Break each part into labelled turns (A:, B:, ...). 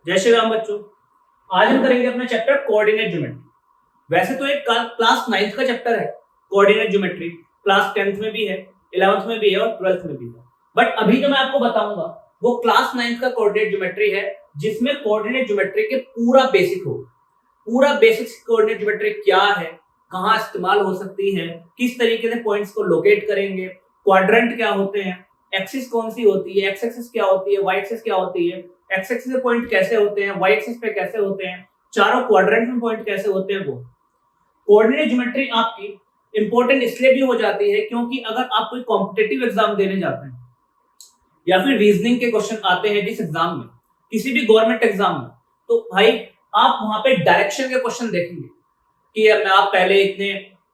A: जय श्री राम बच्चों। आज हम करेंगे अपना चैप्टर कोऑर्डिनेट ज्योमेट्री। वैसे तो एक क्लास 9th का चैप्टर है कोऑर्डिनेट ज्योमेट्री, क्लास 10th में भी है, 11th में भी है और 12th में भी है। बट अभी जो मैं आपको बताऊंगा वो क्लास 9th का कोऑर्डिनेट ज्योमेट्री है, जिसमें कोऑर्डिनेट ज्योमेट्री के पूरा बेसिक हो। पूरा बेसिक कोऑर्डिनेट ज्योमेट्री क्या है, कहाँ इस्तेमाल हो सकती है, किस तरीके से पॉइंट्स को लोकेट करेंगे, क्वाड्रेंट क्या होते हैं, एक्सिस कौन सी होती है, एक्स एक्सिस क्या होती है, वाई एक्सिस क्या होती है, एक्स एक्सिस पे पॉइंट कैसे होते हैं, वाई एक्सिस पे कैसे होते हैं, चारों क्वाड्रेंट में पॉइंट कैसे होते हैं। वो कोऑर्डिनेट ज्योमेट्री आपकी इंपॉर्टेंट इसलिए भी हो जाती है क्योंकि अगर आप कोई कॉम्पिटिटिव एग्जाम देने जाते हैं या फिर रीजनिंग के क्वेश्चन आते हैं जिस एग्जाम में, किसी भी गवर्नमेंट एग्जाम में, तो भाई आप वहां पे डायरेक्शन के क्वेश्चन देखेंगे कि आप पहले इतने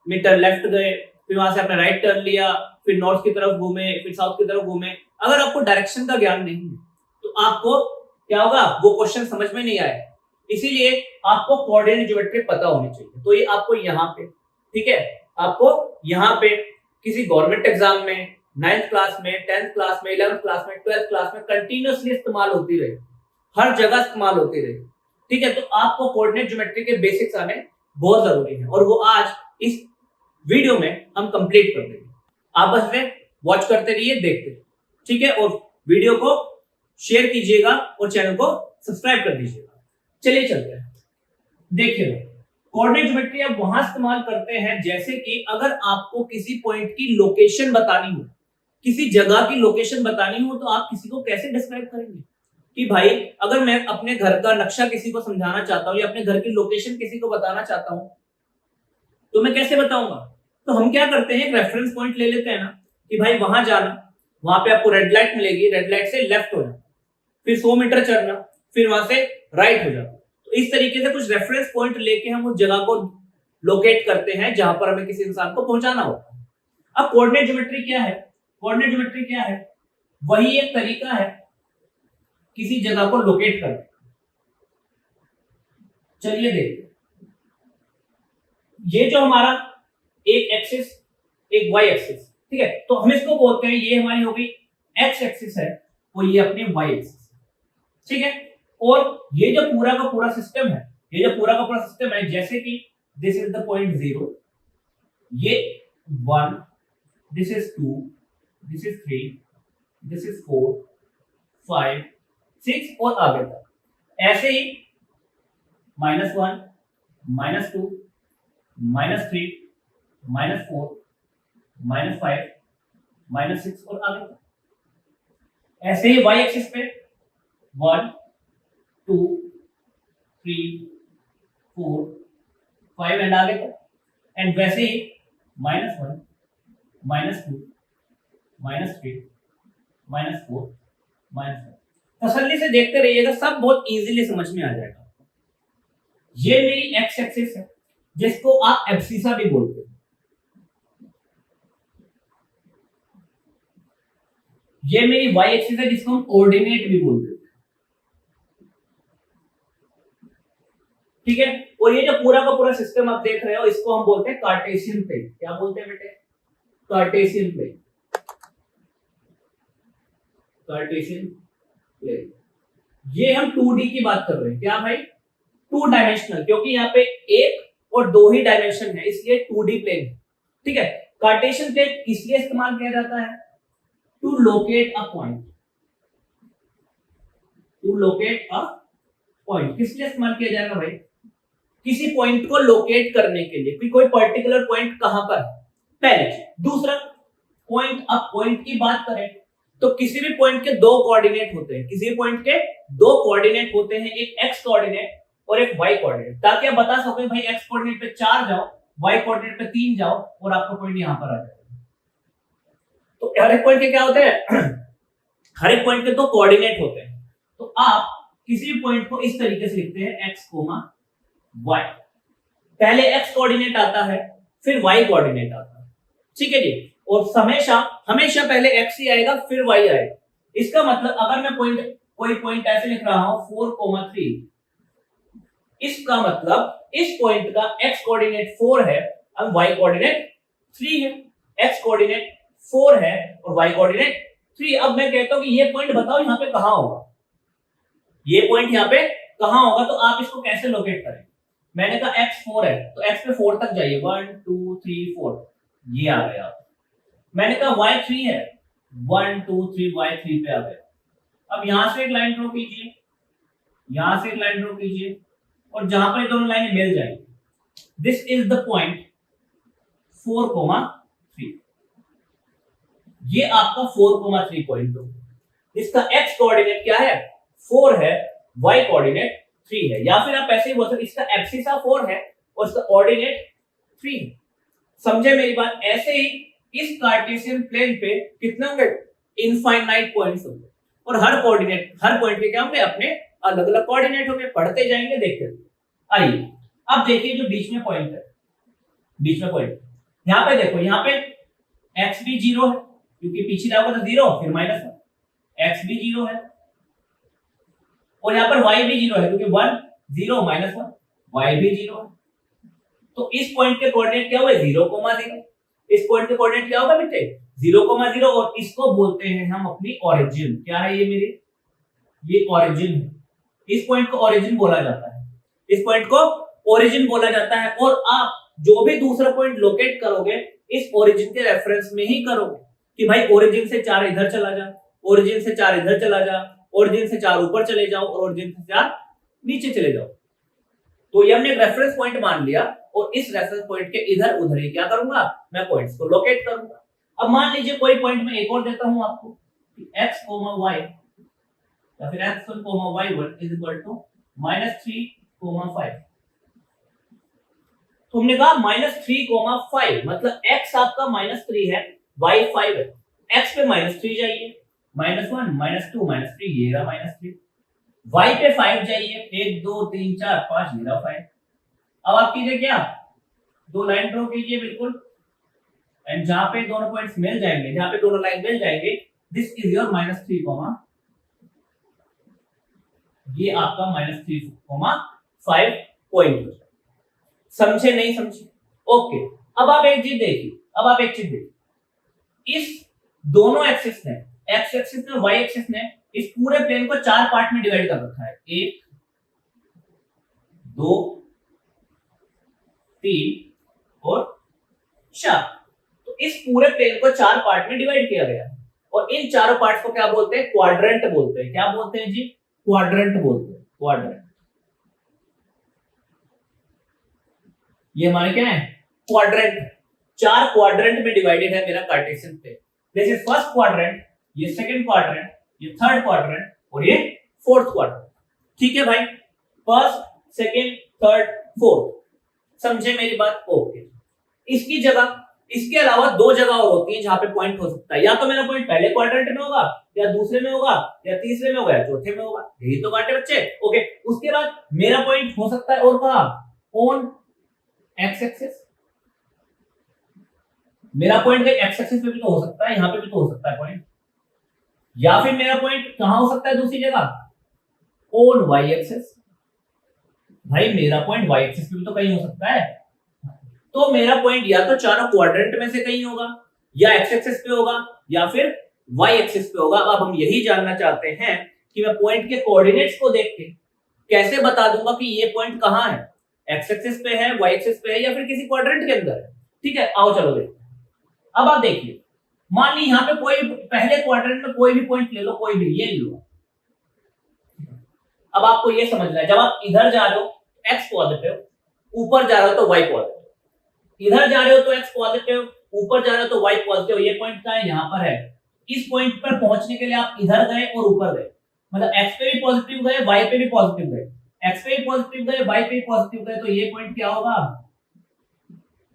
A: मीटर लेफ्ट गए, फिर वहां से आपने राइट टर्न लिया, फिर नॉर्थ की तरफ घूमे, फिर साउथ की तरफ घूमे। अगर आपको डायरेक्शन का ज्ञान नहीं है तो आपको क्या होगा, वो क्वेश्चन समझ में नहीं आएगा। इसीलिए आपको कोऑर्डिनेट ज्योमेट्री पता होनी चाहिए। तो ये आपको यहाँ पे, ठीक है, आपको यहाँ पे किसी गवर्नमेंट एग्जाम में 9th क्लास में, 10th क्लास में, 11th क्लास में, 12th क्लास में कंटिन्यूअसली इस्तेमाल होती रहे, हर जगह इस्तेमाल होती रहे। ठीक है, तो आपको कोऑर्डिनेट ज्योमेट्री के बेसिक्स आने बहुत जरूरी है और वो आज इस वीडियो में हम कंप्लीट कर देंगे। आप बस में वॉच करते रहिए, देखते रहिए, ठीक है, और वीडियो को शेयर कीजिएगा और चैनल को सब्सक्राइब कर दीजिएगा। चलिए चलते हैं। देखिए, कोऑर्डिनेट ज्योमेट्री आप वहां इस्तेमाल करते हैं जैसे कि अगर आपको किसी पॉइंट की लोकेशन बतानी हो, किसी जगह की लोकेशन बतानी हो, तो आप किसी को कैसे डिस्क्राइब करेंगे कि भाई अगर मैं अपने घर का नक्शा किसी को समझाना चाहता हूं या अपने घर की लोकेशन किसी को बताना चाहता हूं तो मैं कैसे बताऊंगा। तो हम क्या करते हैं, एक रेफरेंस पॉइंट ले लेते हैं ना कि भाई वहां जाना, वहां पे आपको रेड लाइट मिलेगी, रेड लाइट से लेफ्ट हो जाना, फिर 100 मीटर चढ़ना, फिर वहां से राइट हो जाना। तो इस तरीके से कुछ रेफरेंस पॉइंट लेके हम उस जगह को लोकेट करते हैं जहां पर हमें किसी इंसान को पहुंचाना होता है। अब कोऑर्डिनेट ज्योमेट्री क्या है, कोऑर्डिनेट ज्योमेट्री क्या है, वही एक तरीका है किसी जगह को लोकेट करने का। चलिए देखते हैं। ये जो हमारा एक एक्सिस, एक वाई एक्सिस, ठीक है, तो हम इसको बोलते हैं, ये हमारी हो गई एक्स एक्सिस है, वो ये अपनी वाई एक्सिस, ठीक है। और ये जो पूरा का पूरा सिस्टम है, ये जो पूरा का पूरा सिस्टम है, जैसे कि दिस इज द पॉइंट 0, ये 1, this is 2, this is 3, this is 4, 5, 6 और आगे तक। ऐसे ही -1, -2, -3, -4, -5, -6 और आगे तक। ऐसे ही y एक्सिस पे 1, 2, 3, 4, 5 एंड आगे तक। एंड वैसे ही -1, -2, -3, -4, -5। तसल्ली से देखते रहिएगा, सब बहुत इजीली समझ में आ जाएगा। ये मेरी एक्स एक्सिस है जिसको आप एब्सिसा भी बोलते हैं। ये मेरी वाई एक्सिस है जिसको हम ऑर्डिनेट भी बोलते हैं, ठीक है। और ये जो पूरा का पूरा सिस्टम आप देख रहे हो, इसको हम बोलते हैं कार्टेशियन प्लेन। क्या बोलते हैं बेटे? Cartesian plane, Cartesian plane. ये हम 2D की बात कर रहे हैं। क्या भाई? 2 डायमेंशनल, क्योंकि यहाँ पे 1 और 2 ही डायमेंशन है, इसलिए 2D प्लेन है, ठीक है। कार्टेशियन प्लेन इसलिए इस्तेमाल किया जाता है to locate a point, to locate a point. किस लिए इस्तेमाल किया जाएगा भाई? किसी पॉइंट को लोकेट करने के लिए, कोई पर्टिकुलर पॉइंट कहां पर है, पहले। दूसरा पॉइंट, अब पॉइंट की बात करें तो किसी भी पॉइंट के 2 कोऑर्डिनेट होते हैं, किसी भी पॉइंट के 2 कोऑर्डिनेट होते हैं, एक एक्स कोऑर्डिनेट और एक वाई कोऑर्डिनेट, ताकि आप बता सको भाई एक्स कोऑर्डिनेट पे 4 जाओ, वाई कोऑर्डिनेट पे 3 जाओ और आपका पॉइंट यहां पर आ जाएगा। तो हर एक पॉइंट के क्या होते हैं हर एक पॉइंट के 2 कोऑर्डिनेट होते हैं। तो आप किसी भी पॉइंट को इस तरीके से लिखते हैं x, y। पहले x कोऑर्डिनेट आता है, फिर y कोऑर्डिनेट आता है, ठीक है जी। और हमेशा हमेशा पहले x ही आएगा फिर y आएगा। इसका मतलब अगर मैं कोई पॉइंट ऐसे लिख रहा हूं 4, 3, इसका मतलब इस पॉइंट का x कोऑर्डिनेट 4 है और y कोऑर्डिनेट 3 है। x कोऑर्डिनेट 4 है और y कोऑर्डिनेट 3। अब मैं कहता हूं कि ये पॉइंट बताओ यहां पे कहां होगा। ये पॉइंट यहाँ पे कहाँ होगा, तो आप इसको कैसे लोकेट करें। मैंने कहा x 4 है तो x पे 4 तक जाइए, 1 2 3 4, ये आ गया। मैंने कहा y 3 है, 1 2 3 y 3 पे आ गया। अब यहां से एक लाइन ड्रॉ कीजिए, यहां से एक लाइन ड्रॉ कीजिए, और जहां पर दोनों लाइनें मिल जाएंगी, दिस इज द पॉइंट 4,3। ये आपका 4,3 पॉइंट हो। इसका x कोऑर्डिनेट क्या है, 4 है, y कोऑर्डिनेट 3 है, या फिर आप ऐसे ही बोल सकते इसका एक्सिस 4 है और इसका ऑर्डिनेट 3 है। समझे मेरी बात। ऐसे ही इस कार्टेशियन प्लेन पे कितने होंगे, इनफाइनाइट पॉइंट्स होंगे, और हर पॉइंट के क्या होंगे, अपने अलग अलग कोऑर्डिनेट होंगे। पढ़ते जाएंगे, देखते जाएंगे। आइए अब देखिए जो बीच में पॉइंट है, बीच में पॉइंट यहां पे देखो, यहां पे x भी 0 है क्योंकि पीछे जाओगे तो 0 फिर -1, x भी 0 है, और यहाँ पर y भी 0 है क्योंकि 1 0 -1, y भी 0 है। तो इस पॉइंट के कोऑर्डिनेट क्या हुए, 0,0। इस पॉइंट के कोऑर्डिनेट क्या होगा बेटे, 0,0, और इसको बोलते हैं हम अपनी ओरिजिन। क्या है ये मेरे, ये ओरिजिन है। इस पॉइंट को ओरिजिन बोला जाता है, इस पॉइंट को ओरिजिन बोला जाता है। और आप जो भी दूसरा पॉइंट लोकेट करोगे इस ओरिजिन के रेफरेंस में ही करोगे, कि भाई ओरिजिन से 4 इधर चला जा, ओरिजिन से 4 इधर चला जा, ओरिजिन से 4 ऊपर चले जाओ, और ओरिजिन से 4 नीचे चले जाओ। तो ये हमने एक रेफरेंस पॉइंट मान लिया, और इस रेफरेंस पॉइंट के इधर उधर ही क्या करूंगा, मैं पॉइंट्स को लोकेट करूंगा। अब मान लीजिए कोई पॉइंट मैं एक और देता हूं आपको, x, y या फिर x1, y1 is equal to -3,5। तो हमने कहा -3,5 मतलब x आपका -3 है, y 5 है, x पे -3 जाइए, -1 -2 -3, ये रहा -3, y पे 5 जाइए, 1 2 3 4 5, ये रहा 5। अब आप कीजिए क्या, दो लाइन ड्रॉ कीजिए बिल्कुल, एंड जहां पे दोनों पॉइंट्स मिल जाएंगे, जहां पे दोनों लाइन मिल जाएंगे, दिस इज योर -3, ये आपका -3,5 पॉइंट। समझे नहीं समझे, ओके। अब आप एक चीज देखिए, इस दोनों एक्सिस ने, x एक्सिस ने, y एक्सिस ने इस पूरे प्लेन को 4 पार्ट में डिवाइड कर रखा है, 1 2 3 और 4। तो इस पूरे प्लेन को 4 पार्ट में डिवाइड किया गया है, और इन चारों पार्ट्स को क्या बोलते हैं, क्वाड्रेंट बोलते हैं। क्या बोलते हैं जी, क्वाड्रेंट बोलते हैं, क्वाड्रेंट। ये हमारे क्या है, क्वाड्रेंट। 4 क्वाड्रेंट में डिवाइडेड है मेरा Cartesian plane. This is first quadrant, ये सेकंड क्वाड्रेंट, ये थर्ड क्वाड्रेंट, और ये फोर्थ क्वाड्रेंट। ठीक है भाई, फर्स्ट सेकंड थर्ड फोर्थ, समझे मेरी बात, ओके। इसकी जगह, इसके अलावा 2 जगह और होती है जहां पे पॉइंट हो सकता है, या तो मेरा पॉइंट पहले क्वाड्रेंट में होगा, या दूसरे में होगा, या तीसरे में होगा, या चौथे में होगा। यही तो बात है बच्चे, ओके। उसके बाद मेरा पॉइंट हो सकता है और कहां, ऑन एक्स एक्सिस। मेरा पॉइंट एक्स एक्सिस पे भी तो हो सकता है, यहां पे भी तो हो सकता है पॉइंट, या फिर मेरा पॉइंट कहां हो सकता है दूसरी जगह, ऑन वाई एक्सिस। भाई मेरा पॉइंट वाई एक्सिस पे भी तो कहीं हो सकता है। तो मेरा पॉइंट या तो चारों क्वाड्रेंट में से कहीं होगा, या एक्स एक्सिस पे होगा, या फिर वाई एक्सिस पे होगा। अब हम यही जानना चाहते हैं कि मैं पॉइंट के कोऑर्डिनेट्स को देख के कैसे बता दूंगा कि ये पॉइंट कहां है, एक्स एक्सिस पे है, वाई एक्सिस पे है, या फिर किसी क्वाड्रेंट के अंदर है। ठीक है, आओ चलो देखते हैं। अब आप देखिए, मान ली यहां पे कोई पहले क्वाड्रेंट में कोई भी पॉइंट ले लो, कोई भी, ये ले लो। अब आपको ये समझना है, जब आप इधर जा रहे हो एक्स पॉजिटिव, ऊपर जा रहे हो तो वाई पॉजिटिव, इधर जा रहे हो तो एक्स पॉजिटिव, ऊपर जा रहे हो तो वाई पॉजिटिव। ये पॉइंट का है, यहां पर है। इस पॉइंट पर पहुंचने के लिए आप इधर गए और ऊपर गए, मतलब एक्स पे भी पॉजिटिव गए, वाई पे भी पॉजिटिव गए, एक्स पे भी पॉजिटिव गए, वाई पे भी पॉजिटिव गए, तो ये पॉइंट क्या होगा,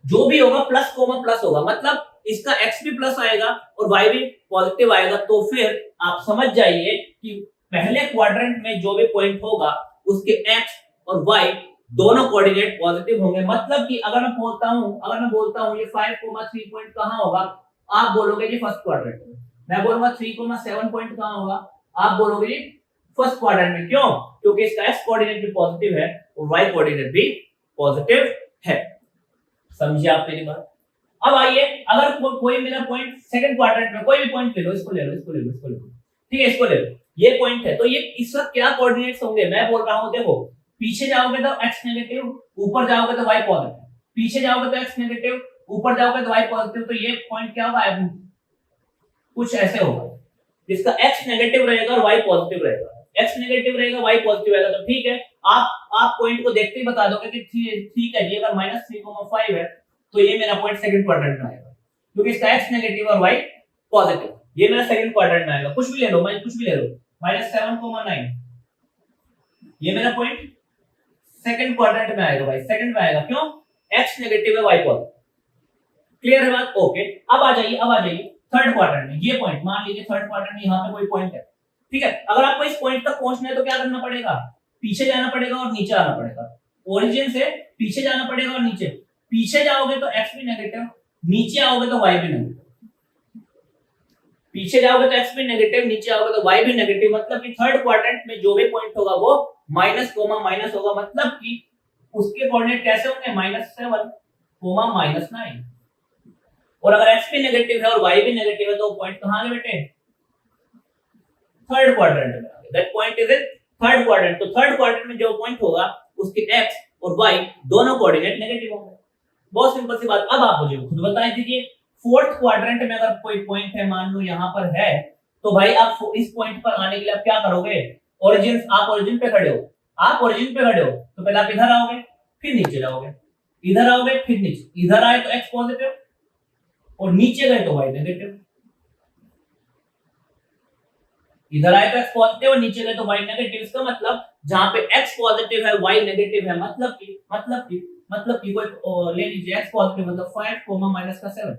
A: जो भी होगा प्लस कोमा प्लस होगा, मतलब इसका एक्स भी प्लस आएगा और वाई भी पॉजिटिव आएगा। तो फिर आप समझ जाइए कि पहले क्वाड्रेंट में जो भी पॉइंट होगा उसके एक्स और वाई दोनों कोऑर्डिनेट पॉजिटिव होंगे। मतलब कि अगर मैं बोलता हूं ये 5,3 पॉइंट कहां होगा, आप बोलोगे जी फर्स्ट क्वाड्रेंट में। मैं बोलूंगा 3,7 पॉइंट कहां होगा, आप बोलोगे जी फर्स्ट क्वाड्रेंट में। क्यों, क्योंकि इसका एक्स कोऑर्डिनेट भी पॉजिटिव है और वाई कोऑर्डिनेट भी पॉजिटिव है। समझिए आप मेरी बात। अब आइए, अगर कोई मेरा पॉइंट सेकंड क्वाड्रेंट में, कोई भी पॉइंट ले लो, इसको ले लो, इसको ले लो, इसको ले लो, ठीक है, इसको ले लो, ये पॉइंट है। तो ये इस वक्त क्या कोऑर्डिनेट्स होंगे, मैं बोल रहा हूं, देखो पीछे जाओगे तो x नेगेटिव, ऊपर जाओगे तो y पॉजिटिव, पीछे जाओगे तो x नेगेटिव, ऊपर जाओगे तो y पॉजिटिव। तो ये पॉइंट क्या होगा, कुछ ऐसे होगा, जिसका x नेगेटिव रहेगा और y पॉजिटिव रहेगा, x नेगेटिव रहेगा y पॉजिटिव रहेगा। तो ठीक है, आप पॉइंट को देखते ही बता दोगे कि ठीक है ये अगर -3,5 है तो ये मेरा पॉइंट सेकंड क्वाड्रेंट में आएगा, क्योंकि इसका x नेगेटिव और y पॉजिटिव, ये मेरा सेकंड क्वाड्रेंट में आएगा। कुछ भी ले लो, मैं कुछ भी ले लो, -7,9, ये मेरा पॉइंट सेकंड क्वाड्रेंट में आएगा भाई, सेकंड में आएगा। क्यों, x नेगेटिव है y पॉजिटिव। क्लियर है बात? ओके, अब आ जाइए थर्ड क्वाड्रेंट में। ये पॉइंट मान लीजिए थर्ड क्वाड्रेंट में यहाँ पे कोई पॉइंट है, ठीक है। अगर आपको इस पॉइंट तक पहुंचना है तो क्या करना पड़ेगा, पीछे जाना पड़ेगा और नीचे आना पड़ेगा। ओरिजिन से पीछे जाना पड़ेगा और नीचे, पीछे जाओगे तो x भी नेगेटिव, नीचे आओगे तो y भी नेगेटिव। पीछे जाओगे तो x भी नेगेटिव, नीचे आओगे तो y भी नेगेटिव। मतलब कि थर्ड क्वाड्रेंट में जो भी पॉइंट होगा वो माइनस कोमा माइनस होगा, मतलब कि उसके कोऑर्डिनेट कैसे होंगे, -7 कोमा -9। और अगर x भी नेगेटिव है और y भी नेगेटिव है तो पॉइंट कहां है बेटे, थर्ड क्वाड्रेंट में। That point is in third quadrant. तो थर्ड क्वाड्रेंट में जो पॉइंट होगा उसके x और y दोनों कोऑर्डिनेट नेगेटिव होंगे। बहुत सिंपल सी बात। अब आप मुझे खुद बता दीजिए, फोर्थ क्वाड्रेंट में अगर कोई पॉइंट है, मान लो यहां पर है, तो भाई आप इस पॉइंट पर आने के लिए आप क्या करोगे, ओरिजिन, आप ओरिजिन पे खड़े हो, आप ओरिजिन पे खड़े हो तो पहले आप इधर आओगे, फिर नीचे जाओगे, इधर आओगे फिर नीचे, इधर आए तो x पॉजिटिव और नीचे गए तो y नेगेटिव, इधर आए तो x पॉजिटिव और नीचे गए तो y नेगेटिव। इसका मतलब जहां पे x पॉजिटिव है y नेगेटिव है, मतलब कि कोई ले लीजिए x पॉजिटिव मतलब 5 कोमा माइनस का 7,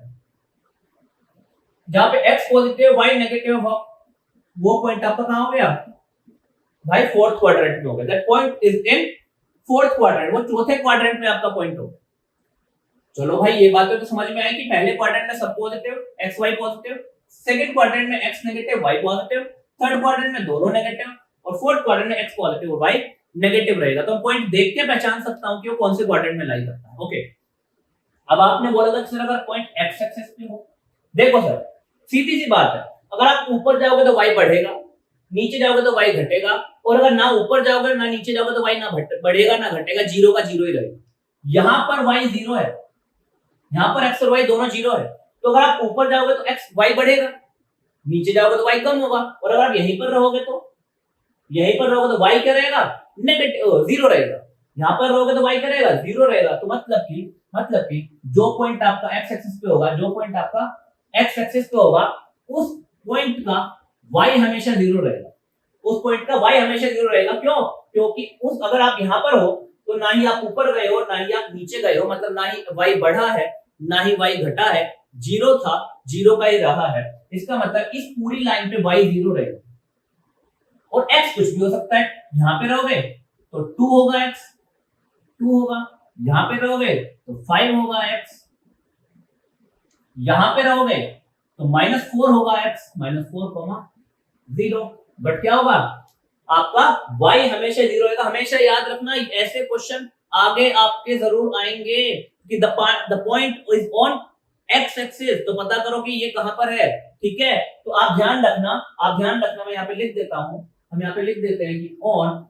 A: जहां पे x पॉजिटिव y नेगेटिव वो पॉइंट आपका कहां हो गया भाई, फोर्थ क्वाड्रेंट में हो गया। That point is in fourth quadrant, वो चौथे क्वाड्रेंट में आपका पॉइंट होगा। चलो भाई ये बात तो समझ में आई कि पहले क्वाड्रेंट में सब positive, x y positive, second quadrant में x negative y positive, third quadrant में दोनों नेगेटिव और फोर्थ क्वाड्रेंट में x पॉजिटिव और y नेगेटिव रहेगा। तो पॉइंट देख के पहचान सकता हूं कि वो कौन से क्वाड्रेंट में लाई करता है। ओके, अब आपने बोला था सर अगर पॉइंट x एक्सिस पे हो, देखो सर सीधी सी बात है, अगर आप ऊपर जाओगे तो y बढ़ेगा, नीचे जाओगे तो y घटेगा, और अगर ना ऊपर जाओगे ना नीचे जाओगे तो y ना बढ़ेगा ना घटेगा, जीरो का जीरो ही रहेगा। यहां पर y जीरो है, यहां पर x और y दोनों जीरो है, तो अगर आप ऊपर जाओगे तो x y बढ़ेगा, नीचे जाओगे तो y कम होगा, और अगर आप यहीं पर रहोगे तो y क्या रहेगा, नेगेटिव जीरो रहेगा। यहां पर रहोगे तो y क्या रहेगा, जीरो रहेगा। तो मतलब कि जो पॉइंट आपका x एक्सिस पे होगा, जो पॉइंट आपका x एक्सिस पे होगा, उस पॉइंट का y हमेशा जीरो रहेगा, उस पॉइंट का y हमेशा जीरो रहेगा। क्यों, क्योंकि उस अगर आप यहां पर हो तो ना ही आप ऊपर गए हो ना ही आप नीचे गए हो, मतलब ना ही y बढ़ा है ना ही y घटा है, जीरो था जीरो का ही रहा है। इसका मतलब इस पूरी लाइन पे y जीरो रहेगा और x कुछ भी हो सकता है। यहां पे रहोगे तो 2 होगा x, 2 होगा, यहां पे रहोगे तो 5 होगा x, यहां पे रहोगे तो -4 होगा x, -4, 0। बट क्या होगा, आपका y हमेशा जीरो रहेगा। हमेशा याद रखना, ऐसे क्वेश्चन आगे आपके जरूर आएंगे कि the point is on x axis, तो पता करो कि ये कहां पर है। ठीक है, तो आप ध्यान रखना, मैं यहां पे लिख देता हूं, हम यहां पे लिख देते हैं कि on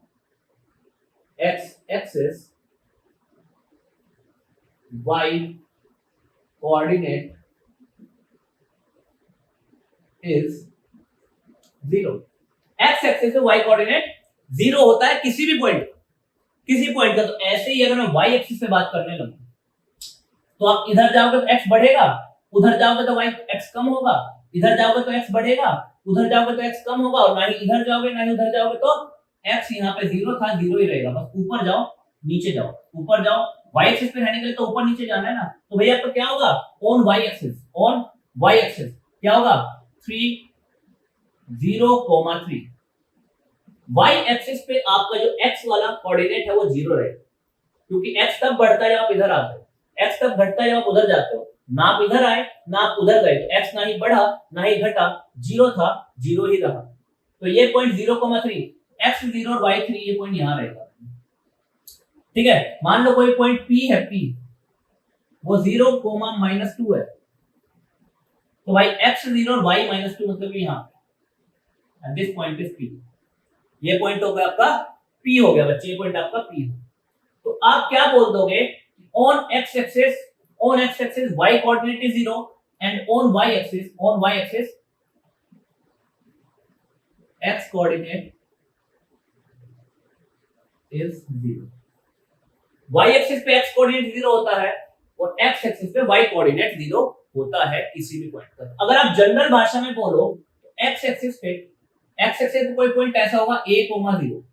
A: x axis y coordinate is 0। x axis पे y कोऑर्डिनेट 0 होता है किसी भी पॉइंट का। तो ऐसे ही अगर मैं y एक्सिस पे बात करने लगूं तो आप इधर जाओगे तो x बढ़ेगा, उधर जाओगे तो y x कम होगा, इधर जाओगे तो x बढ़ेगा, उधर जाओगे तो x कम होगा, और ना ही इधर जाओगे ना ही उधर जाओगे तो x यहाँ पे 0 था, 0 ही रहेगा। बस ऊपर जाओ नीचे जाओ, ऊपर जाओ, y एक्सिस पे रहने के लिए तो ऊपर नीचे जाना है ना। तो भैया आपका क्या होगा, ऑन y एक्सिस क्या होगा, 3 0, 3। y एक्सिस पे आपका जो x वाला कोऑर्डिनेट है वो 0 रहेगा, क्योंकि x तब बढ़ता है जब आप इधर आते हो, x तब घटता है जब आप उधर जाते हो। ना आप इधर आए ना आप उधर गए तो x ना ही बढ़ा ना ही घटा, 0 था 0 ही रहा। तो ये पॉइंट 0,3, x 0 और y 3, ये पॉइंट यहां रहेगा। ठीक है, मान लो कोई पॉइंट p है, p वो 0, -2 है, तो भाई x 0 और y -2 मतलब यहां, and this point is P। ये पॉइंट हो गया आपका P हो गया बच्चे, ये पॉइंट आपका P है। तो आप क्या बोल दोगे, on x axis y coordinate is 0 and on y axis x coordinate is 0। y axis पे x कोऑर्डिनेट 0 होता है और x एक्सिस पे y कोऑर्डिनेट 0 होता है किसी भी पॉइंट पर। अगर आप जनरल भाषा में बोलो तो x एक्सिस पे कोई पॉइंट ऐसा होगा a, 0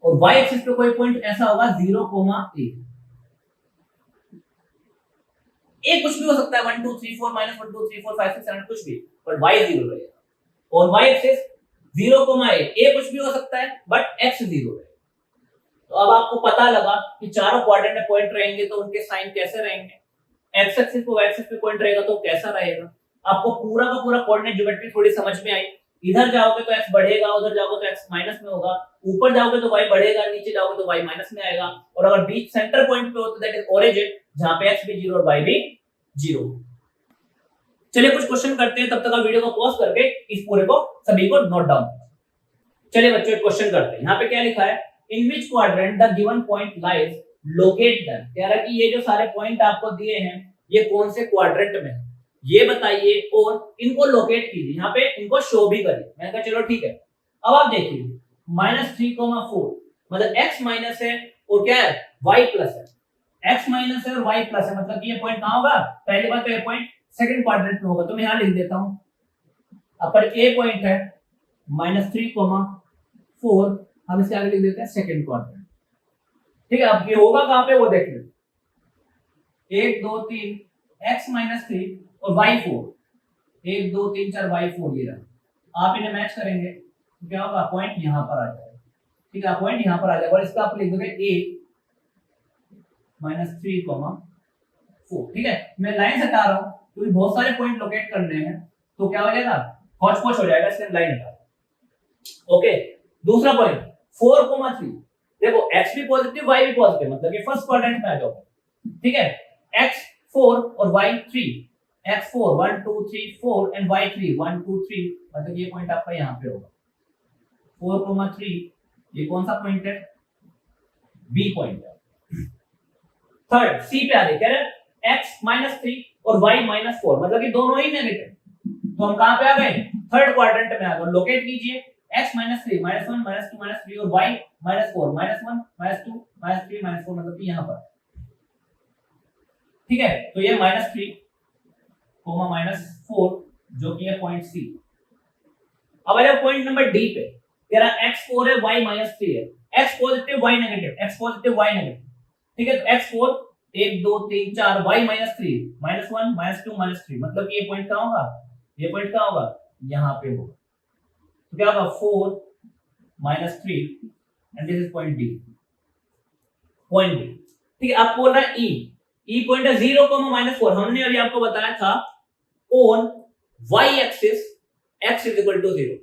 A: और y एक्सिस पे कोई पॉइंट ऐसा होगा 0, a। a कुछ भी हो सकता है 1 2 3 4 -1 2 3 4 5 6 7 कुछ भी, पर y 0 रहेगा। और y एक्सिस 0, a कुछ भी हो सकता है बट x 0 रहेगा। तो अब आपको पता लगा कि चारों क्वाड्रेंट में पॉइंट रहेंगे तो उनके साइन कैसे रहेंगे, x एक्सिस पे y एक्सिस पे पॉइंट रहेगा तो कैसा रहेगा। आपको पूरा का पूरा कोऑर्डिनेट ज्योमेट्री थोड़ी समझ में आई। इधर जाओगे तो x बढ़ेगा, उधर जाओगे तो x माइनस में होगा, ऊपर जाओगे तो y बढ़ेगा, नीचे जाओगे तो y माइनस में आएगा। और अगर बीच सेंटर पॉइंट पे हो तो दैट इज ओरिजिन, जहां पे x भी 0 और y भी 0। चलिए कुछ क्वेश्चन करते हैं, तब तक आप वीडियो को पॉज करके इस पूरे को सभी को नोट डाउन। चलिए बच्चों एक क्वेश्चन करते हैं। यहाँ पे क्या लिखा है, in which quadrant the given point lies, locate them. कह रहा है कि ये जो सारे पॉइंट आपको दिए हैं ये कौन से क्वाड्रेंट में है ये बताइए और इनको लोकेट कीजिए, यहाँ पे इनको शो भी करिए। मैंने कहा चलो ठीक है। अब आप देखिए -3, 4 मतलब x माइनस है और क्या है y प्लस है, x माइनस है और y प्लस है, मतलब कि ये पॉइंट कहां होगा, पहली बात तो ये पॉइंट सेकंड क्वाड्रेंट में होगा। तो मैं यहां लिख देता हूं अपर a पॉइंट है -3, 4, हम इसके आगे लिख देते हैं सेकंड क्वाड्रेंट। ठीक है, अब ये होगा कहां पे वो देख लें, 1 2 3 x -3 और y 4, 1 2 3 4 y 4 ये रहा। आप इन्हें मैच करेंगे तो क्या होगा, पॉइंट यहां पर आ जाएगा। ठीक है, पॉइंट यहां पर आ जाएगा और इसका आप लिख दोगे a -3, 4। ठीक है, मैं लाइन हटा रहा हूं क्योंकि बहुत सारे पॉइंट लोकेट करने हैं तो क्या हो जाएगा, हौच पौच हो जाएगा, इसलिए लाइन हटा। ओके, दूसरा पॉइंट 4, 3, देखो x भी पॉजिटिव y भी पॉजिटिव, मतलब कि फर्स्ट क्वाड्रेंट में आ जाओगे। ठीक है, x 4 और y 3, x 4 1 2 3 4 एंड y 3 1 2 3, मतलब ये पॉइंट आपका यहाँ पे होगा 4, 3। ये कौन सा पॉइंट है, b पॉइंट है। थर्ड c पे आ रहे, कह रहे x -3 और y -4, मतलब कि दोनों ही नेगेटिव। तो हम कहां पे आ गए, थर्ड क्वाड्रेंट में आ गए। लोकेट कीजिए x -3 -1 -2 -3 और y -4 -1 -2 -3 -4, मतलब कि यहां पर। ठीक है, तो ये -3, -4 जो कि है पॉइंट सी। अब आया पॉइंट नंबर डी पे, कह रहा x4 है y -3 है, x positive y negative, x positive y negative. ठीक है, तो x4 1 2 3 4 y -3 -1 -2 -3, मतलब कि ये पॉइंट कहां होगा, ये पॉइंट कहां होगा, यहां पे होगा। तो क्या होगा 4 -3 and this is point D, point D. ठीक है, आप बोल रहा है ई पॉइंट है 0, -4। हमने अभी आपको बताया था on y axis x is equal to 0।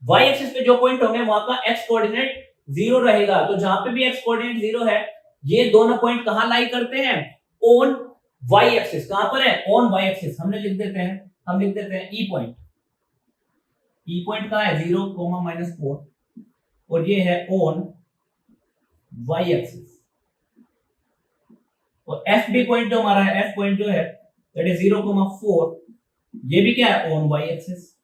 A: y axis पे जो पॉइंट होंगे वहां का x कोऑर्डिनेट 0 रहेगा। तो जहां पे भी x कोऑर्डिनेट 0 है, ये दोनों पॉइंट कहां लाई करते हैं, ऑन y एक्सिस। कहां पर है, ऑन y एक्सिस। हम लिख देते हैं ई पॉइंट। ई पॉइंट कहां है 0, -4 और ये है ऑन y एक्सिस। और एफ बी पॉइंट जो हमारा है, एफ पॉइंट जो है दैट इज 0, 4, ये भी क्या है, ऑन y एक्सिस।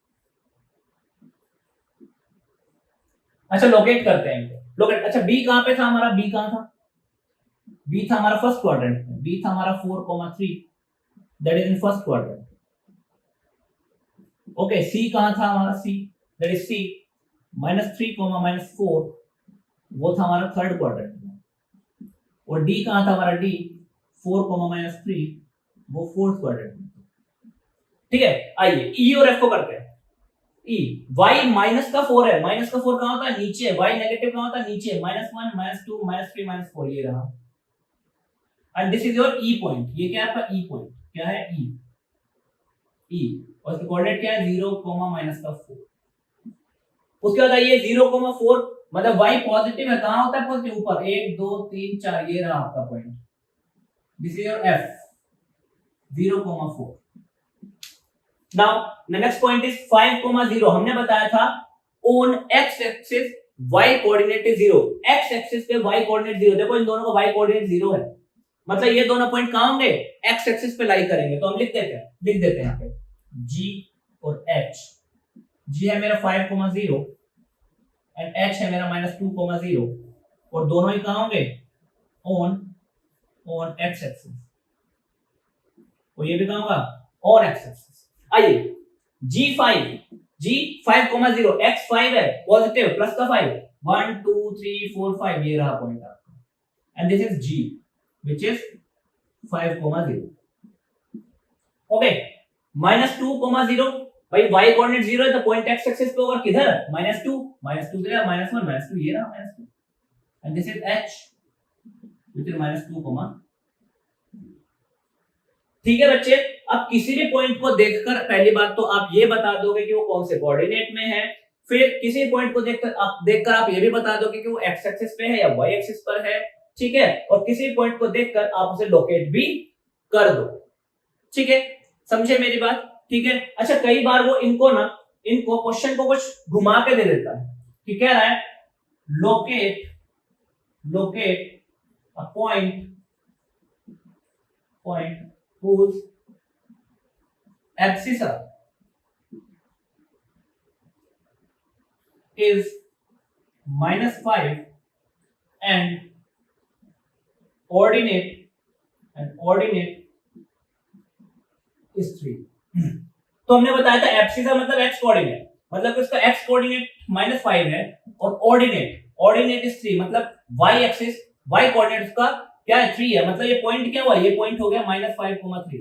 A: अच्छा लोकेट करते हैं इनको, लोकेट। अच्छा बी कहां पे था हमारा, बी कहां था, बी था हमारा फर्स्ट क्वाड्रेंट में, बी था हमारा 4, 3, that is in first quadrant. Okay, C कहां था हमारा, सी दैट इज सी -3, -4, वो था हमारा थर्ड क्वाड्रेंट में। और डी कहां था हमारा, डी 4, -3, वो फोर्थ क्वाड्रेंट में। ठीक है, आइए ई और एफ को करते हैं। ई y -4 है, -4 कहां होता है, नीचे। y नेगेटिव कहां होता है, नीचे। -1 -2 -3 -4 ये रहा। And this is your E point. ये क्या है आपका ई पॉइंट, क्या है ई, ई और इसका कोऑर्डिनेट क्या है 0, -4। उसके बाद आइए 0, 4, मतलब y पॉजिटिव है, कहां होता है पॉजिटिव, ऊपर 1 2 3 4, ये रहा आपका point. This is your f 0, 4। Now next point is 5,0 हमने बताया था on x axis y coordinate is 0, x axis पे y कोऑर्डिनेट 0, देखो इन दोनों का y कोऑर्डिनेट 0 है, मतलब ये दोनों पॉइंट कहां होंगे, x एक्सिस पे लाई करेंगे, तो हम लिख देते हैं यहाँ पे g और h, g है मेरा 5,0 एंड h है मेरा -2,0 और दोनों ही कहां होंगे ऑन x एक्सिस, और ये भी कहां होगा ऑन x एक्सिस। आइए g 5,0 x 5 है पॉजिटिव प्लस का 5 1 2 3 4 5 ये रहा पॉइंट आपका and this is g which is 5,0 okay -2,0 भाई y कोऑर्डिनेट 0 है तो पॉइंट x एक्सिस पे होगा किधर -2 -2 -1 -2 ये रहा -2 and this is h which is -2, ठीक है बच्चे। अब किसी भी पॉइंट को देखकर पहली बात तो आप ये बता दोगे कि वो कौन से कोऑर्डिनेट में है, फिर किसी पॉइंट को देखकर आप ये भी बता दोगे कि वो एक्स एक्सिस पे है या वाई एक्सिस पर है, ठीक है, और किसी पॉइंट को देखकर आप उसे लोकेट भी कर दो, ठीक है, समझे मेरी बात, ठीक है। अच्छा कई बार वो इनको क्वेश्चन को कुछ घुमा के दे देता है कि कह रहा है locate a point whose axis is -5 and ordinate is 3। तो हमने बताया था एब्सिसा मतलब एक्स कोऑर्डिनेट, मतलब उसका एक्स कोऑर्डिनेट -5 है और ऑर्डिनेट इज 3, मतलब वाई एक्सिस वाई कोऑर्डिनेट का क्या है 3 है, मतलब ये पॉइंट क्या हुआ, ये पॉइंट हो गया -5,3,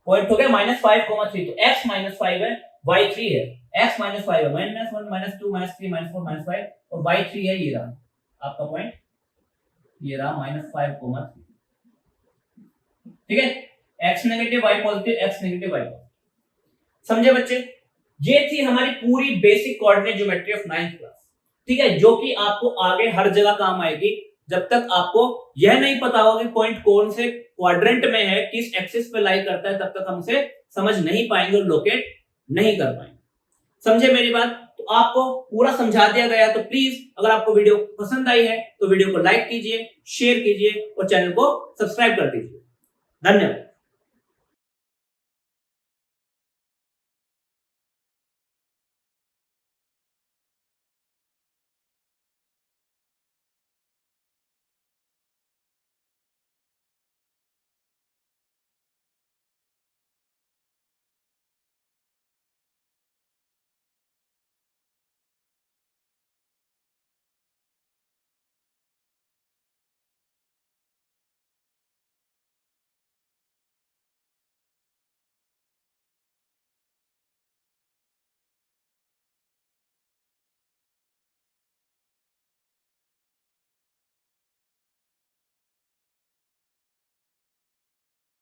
A: पॉइंट हो गया -5,3, तो x -5 है y 3 है, x -5 है -1 -2 -3 -4 -5 और y 3 है, ये रहा आपका पॉइंट, ये रहा -5,3, ठीक है, x negative y positive, x negative y positive, समझे बच्चे। ये थी हमारी पूरी basic coordinate geometry of 9th class, ठीक है, जो कि आपको आगे हर जगह काम आएगी। जब तक आपको यह नहीं पता होगा कि पॉइंट कौन से क्वाड्रेंट में है, किस एक्सिस पे लाई करता है, तब तक हम उसे समझ नहीं पाएंगे और लोकेट नहीं कर पाएंगे, समझे मेरी बात। तो आपको पूरा समझा दिया गया, तो प्लीज अगर आपको वीडियो पसंद आई है तो वीडियो को लाइक कीजिए, शेयर कीजिए और चैनल को सब्सक्राइब कर दीजिए। धन्यवाद।